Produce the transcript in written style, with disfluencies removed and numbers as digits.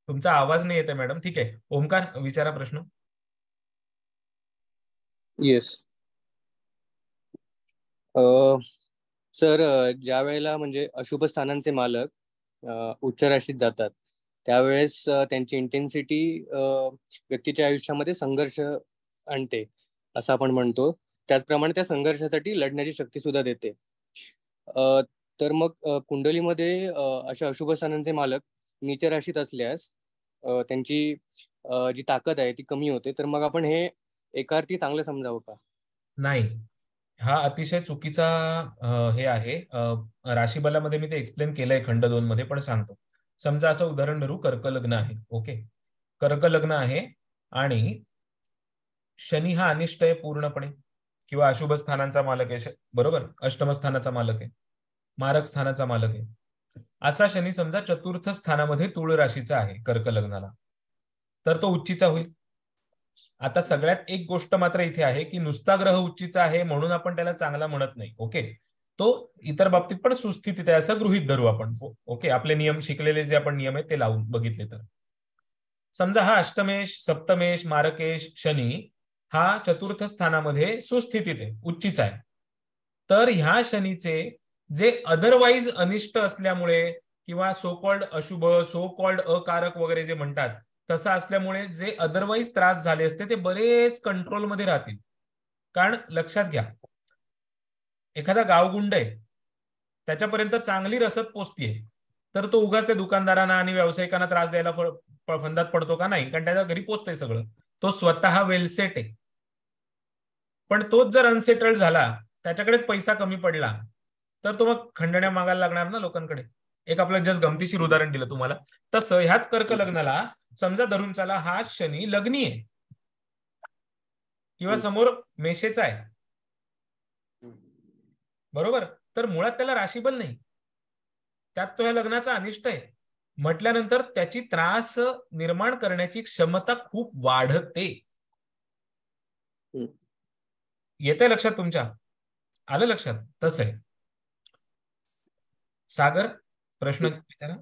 तुमचा आवाज नाही येत आहे मॅडम. ठीक आहे, ओमकार विचारा प्रश्न. येस. सर, ज्या वेळेला म्हणजे अशुभ स्थानांचे मालक उच्च राशीत जातात त्यावेळेस त्यांची इंटेन्सिटी व्यक्तीच्या आयुष्यामध्ये संघर्ष आणते असं आपण म्हणतो. त्याचप्रमाणे त्या संघर्षासाठी लढण्याची शक्ती सुद्धा देते. अ, तर मग कुंडलीमध्ये अशा अशुभ स्थानांचे मालक नीच राशीत असल्यास त्यांची जी ताकद आहे ती कमी होते. तर मग आपण हे एका अर्थी चांगलं समजावं का? नाही, हा अतिशय चुकीचा हे आहे. राशीबलामध्ये मी ते एक्सप्लेन केलंय खंड 2 मध्ये, पण सांगतो. समजा असं उदाहरण धरू, कर्क लग्न आहे. ओके, कर्क लग्न आहे आणि शनी हा अनिष्ट आहे पूर्णपणे, किंवा अशुभ स्थानांचा मालक आहे. बरोबर, अष्टम स्थानाचा मालक आहे, मारक स्थानाचा मालक आहे. असा शनी समजा चतुर्थ स्थानामध्ये तुळ राशीचा आहे कर्क लग्नाला, तर तो उच्चीचा होईल. आता सगळ्यात एक गोष्ट मात्र इथे आहे की नुसता ग्रह उच्चीचा आहे म्हणून आपण त्याला चांगला म्हणत नाही. ओके, तो इतर बाबतीत पण सुस्थितीत आहे असं गृहीत धरू आपण. ओके, आपले नियम शिकलेले जे आपण नियम आहेत ते लावून बघितले तर समजा हा अष्टमेश, सप्तमेश, मारकेश शनी हा चतुर्थ स्थानामध्ये सुस्थितीत आहे, उच्चीचा आहे. तर ह्या शनीचे जे अदरवाईज अनिष्ट असल्यामुळे किंवा सो कॉल्ड अशुभ, सो कॉल्ड अकारक वगैरे जे म्हणतात, तसं असल्यामुळे जे अदरवाईज त्रास झाले असते ते बरेच कंट्रोलमध्ये राहतील. कारण लक्षात घ्या, एखादा गावगुंड आहे, त्याच्यापर्यंत चांगली रसद पोचतीये, तर तो उगाच त्या दुकानदारांना आणि व्यावसायिकांना त्रास द्यायला फंदात पडतो का? नाही, कारण त्याच्या घरी पोचतंय सगळं. तो स्वतः वेलसेट आहे. पण तोच जर अनसेटल्ड झाला, त्याच्याकडेच पैसा कमी पडला, तर तो मग खंडण्या मागायला लागणार ना लोकांकडे. एक आपलं जस्ट गमतीशीर उदाहरण दिलं तुम्हाला. तसं ह्याच कर्क लग्नाला समजा धरून चला हा शनी लग्नी आहे किंवा समोर मेषेचा आहे, बरोबर, तर मुळात त्याला राशीबल नाही, त्यात तो ह्या लग्नाचा अनिष्ट आहे म्हटल्यानंतर त्याची त्रास निर्माण करण्याची क्षमता खूप वाढते. येते लक्षात तुमच्या? आलं लक्षात? तसं आहे. सागर, प्रश्न विचारा.